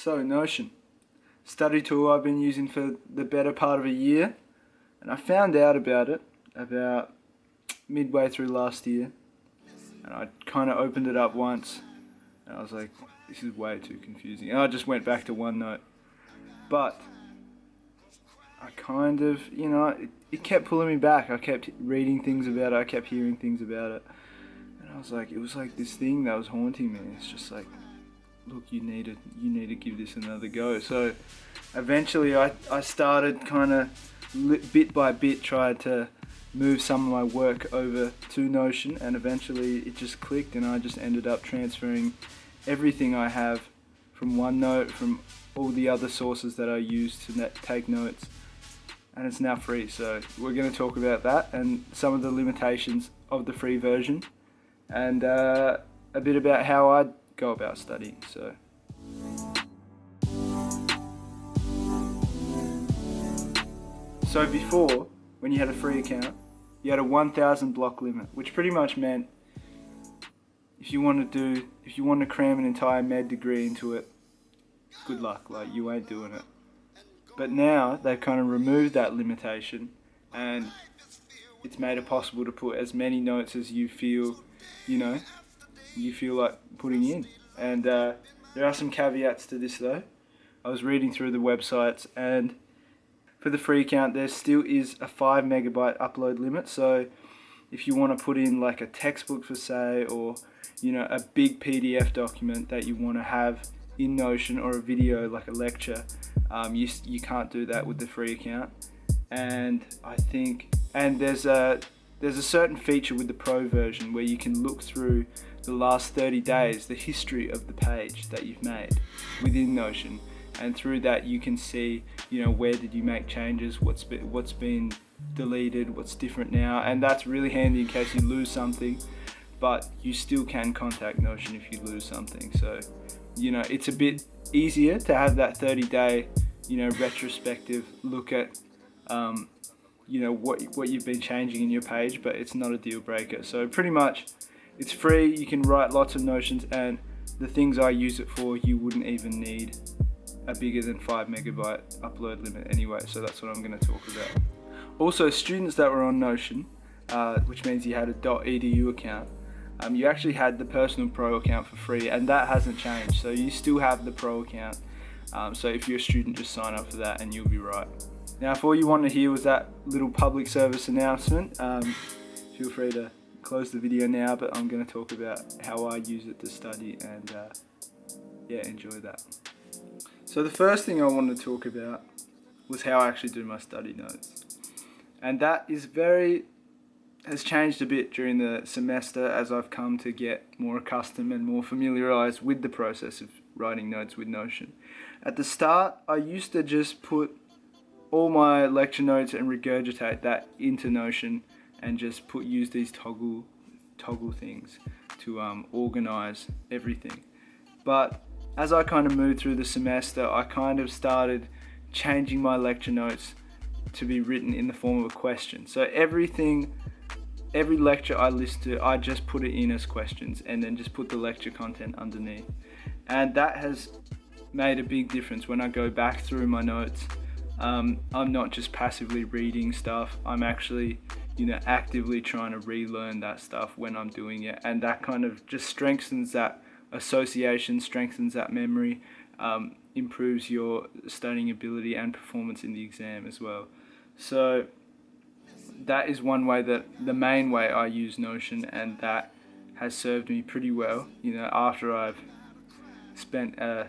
So Notion, study tool I've been using for the better part of a year, and I found out about it about midway through last year, and I kind of opened it up once and I was like, this is way too confusing, and I just went back to OneNote. But I kind of, it kept pulling me back. I kept reading things about it, I kept hearing things about it, and I was like, it was like this thing that was haunting me. It's just like, look, you need to give this another go. So eventually I started kind of bit by bit, tried to move some of my work over to Notion, and eventually it just clicked, and I just ended up transferring everything I have from OneNote, from all the other sources that I use to take notes, and it's now free. So we're going to talk about that and some of the limitations of the free version, and a bit about how I go about studying. So before, when you had a free account, you had a 1,000 block limit, which pretty much meant if you want to cram an entire med degree into it, good luck, like you ain't doing it. But now they've kind of removed that limitation, and it's made it possible to put as many notes as you feel like putting in. And there are some caveats to this though. I was reading through the websites, and for the free account there still is a 5 megabyte upload limit. So if you want to put in like a textbook for say, or a big PDF document that you want to have in Notion, or a video like a lecture, you can't do that with the free account. And there's a certain feature with the pro version where you can look through the last 30 days, the history of the page that you've made within Notion, and through that you can see, where did you make changes, what's been deleted, what's different now. And that's really handy in case you lose something, but you still can contact Notion if you lose something. So it's a bit easier to have that 30-day retrospective look at what you've been changing in your page, but it's not a deal breaker. So pretty much it's free, you can write lots of Notions, and the things I use it for, you wouldn't even need a bigger than 5 megabyte upload limit anyway. So that's what I'm going to talk about. Also, students that were on Notion, which means you had a .edu account, you actually had the personal pro account for free, and that hasn't changed. So you still have the pro account. So if you're a student, just sign up for that and you'll be right. Now, if all you want to hear was that little public service announcement, feel free to close the video now, but I'm going to talk about how I use it to study, and enjoy that. So the first thing I wanted to talk about was how I actually do my study notes. And that has changed a bit during the semester as I've come to get more accustomed and more familiarized with the process of writing notes with Notion. At the start, I used to just put all my lecture notes and regurgitate that into Notion, and just use these toggle things to organize everything. But as I kind of moved through the semester, I kind of started changing my lecture notes to be written in the form of a question. So every lecture I listen to, I just put it in as questions, and then just put the lecture content underneath. And that has made a big difference when I go back through my notes. I'm not just passively reading stuff, I'm actually actively trying to relearn that stuff when I'm doing it, and that kind of just strengthens that association, strengthens that memory, improves your studying ability and performance in the exam as well. So that is one way, the main way I use Notion, and that has served me pretty well. After I've spent a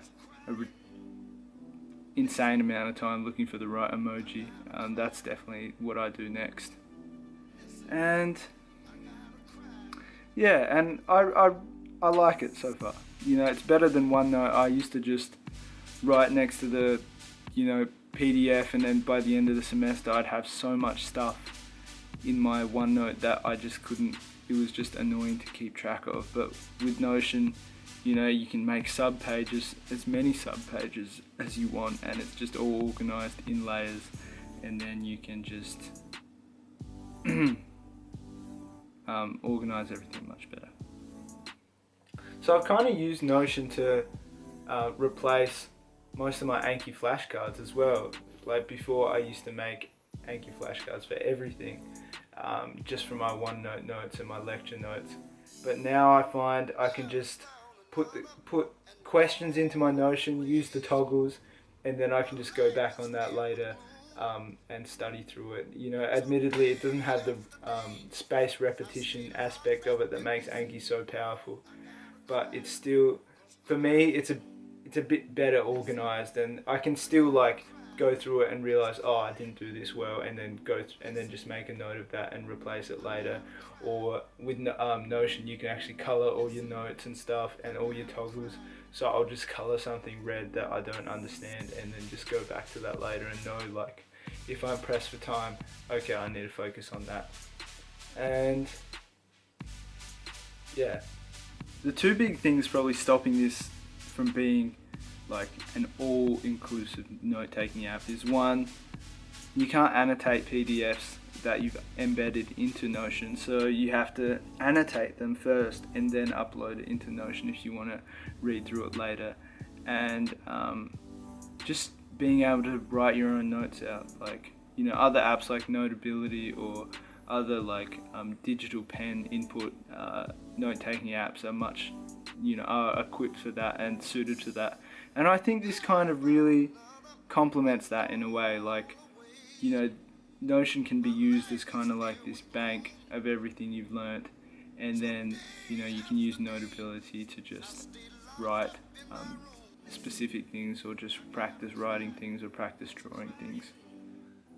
insane amount of time looking for the right emoji, that's definitely what I do next. And I like it so far. It's better than OneNote. I used to just write next to the PDF, and then by the end of the semester I'd have so much stuff in my OneNote that I just couldn't, it was just annoying to keep track of. But with Notion, you can make sub-pages, as many sub-pages as you want, and it's just all organized in layers, and then you can just organize everything much better. So I've kind of used Notion to replace most of my Anki flashcards as well. Like before, I used to make Anki flashcards for everything, just for my OneNote notes and my lecture notes. But now I find I can just put questions into my Notion, use the toggles, and then I can just go back on that later and study through it. You know, admittedly, it doesn't have the space repetition aspect of it that makes Anki so powerful, but it's still, for me, it's a bit better organized, and I can still like go through it and realize, oh, I didn't do this well, and then just make a note of that and replace it later. Or with Notion, you can actually color all your notes and stuff and all your toggles. So I'll just color something red that I don't understand, and then just go back to that later and know, like, if I'm pressed for time, okay, I need to focus on that. And yeah, the two big things probably stopping this from being like an all-inclusive note-taking app is, one, you can't annotate PDFs that you've embedded into Notion, so you have to annotate them first and then upload it into Notion if you want to read through it later. And just being able to write your own notes out, like, you know, other apps like Notability or other like digital pen input note-taking apps are much, you know, are equipped for that and suited to that. And I think this kind of really complements that in a way. Like, you know, Notion can be used as kind of like this bank of everything you've learnt, and then, you know, you can use Notability to just write specific things, or just practice writing things, or practice drawing things.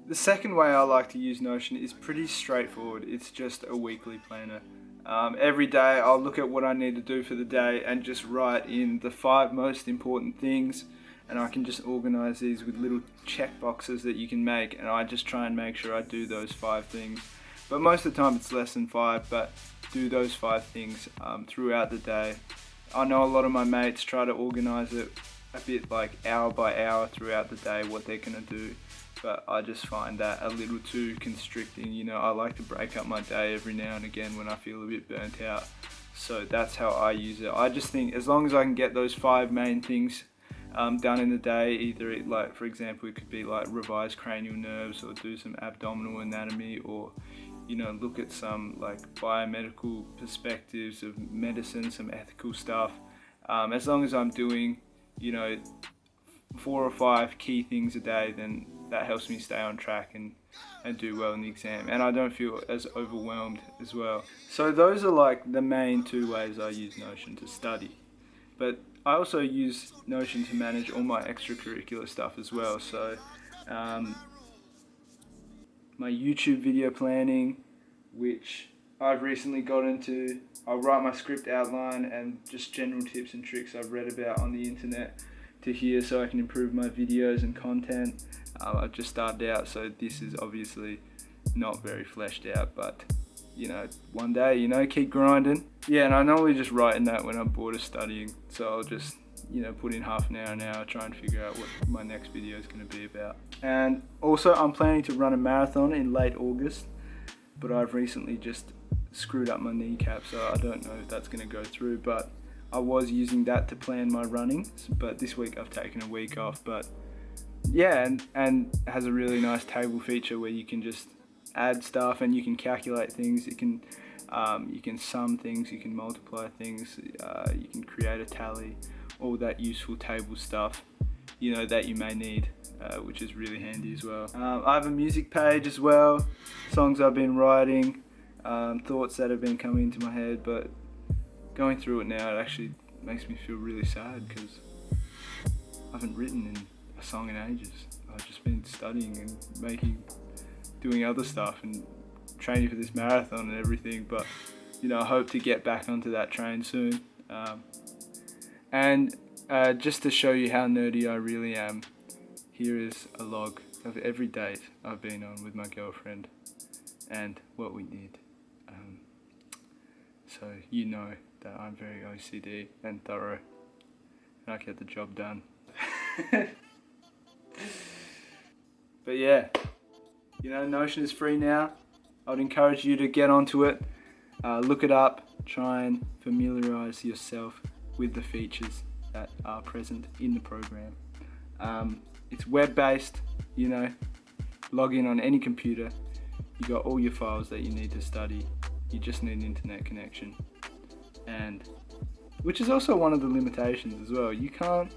The second way I like to use Notion is pretty straightforward. It's just a weekly planner. Every day I'll look at what I need to do for the day and just write in the 5 most important things, and I can just organize these with little check boxes that you can make, and I just try and make sure I do those 5 things. But most of the time it's less than 5, but do those 5 things throughout the day. I know a lot of my mates try to organize it a bit like hour by hour throughout the day, what they're gonna do. But I just find that a little too constricting. You know, I like to break up my day every now and again when I feel a bit burnt out. So that's how I use it. I just think as long as I can get those 5 main things done in the day, either it, like, for example, it could be like revise cranial nerves, or do some abdominal anatomy, or, you know, look at some like biomedical perspectives of medicine, some ethical stuff. As long as I'm doing, you know, 4 or 5 key things a day, then that helps me stay on track and do well in the exam, and I don't feel as overwhelmed as well. So those are like the main 2 ways I use Notion to study. But I also use Notion to manage all my extracurricular stuff as well. So my YouTube video planning, which I've recently got into, I'll write my script outline and just general tips and tricks I've read about on the internet to here, so I can improve my videos and content. I've just started out, so this is obviously not very fleshed out, but, you know, one day, you know, keep grinding. Yeah, and I normally just write in that when I'm bored of studying, so I'll just, you know, put in half an hour, try and figure out what my next video is going to be about. And also, I'm planning to run a marathon in late August, but I've recently just screwed up my kneecap, so I don't know if that's going to go through, but I was using that to plan my running, but this week I've taken a week off. But yeah, and it has a really nice table feature where you can just add stuff and you can calculate things. You can sum things, you can multiply things, you can create a tally, all that useful table stuff, you know, that you may need, which is really handy as well. I have a music page as well, songs I've been writing, thoughts that have been coming into my head, but going through it now, it actually makes me feel really sad because I haven't written in a song in ages. I've just been studying and doing other stuff and training for this marathon and everything, but, you know, I hope to get back onto that train soon. And just to show you how nerdy I really am, here is a log of every date I've been on with my girlfriend and what we did. So you know that I'm very OCD and thorough, and I get the job done. But yeah, you know, Notion is free now. I'd encourage you to get onto it, look it up, try and familiarize yourself with the features that are present in the program. It's web-based, you know, log in on any computer, you got all your files that you need to study, you just need an internet connection. And which is also one of the limitations as well. You can't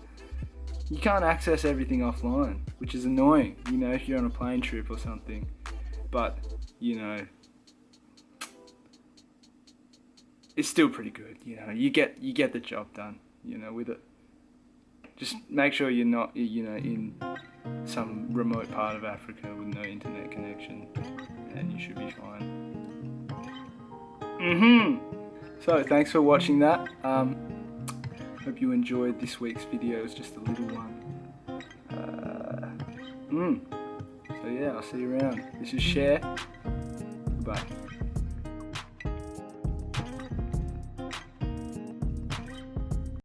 access everything offline, which is annoying, you know, if you're on a plane trip or something. But, you know, it's still pretty good, you know, you get the job done, you know, with it. Just make sure you're not, you know, in some remote part of Africa with no internet connection, and you should be fine. So thanks for watching that. Hope you enjoyed this week's video. It was just a little one. So yeah, I'll see you around. This is Share. Goodbye.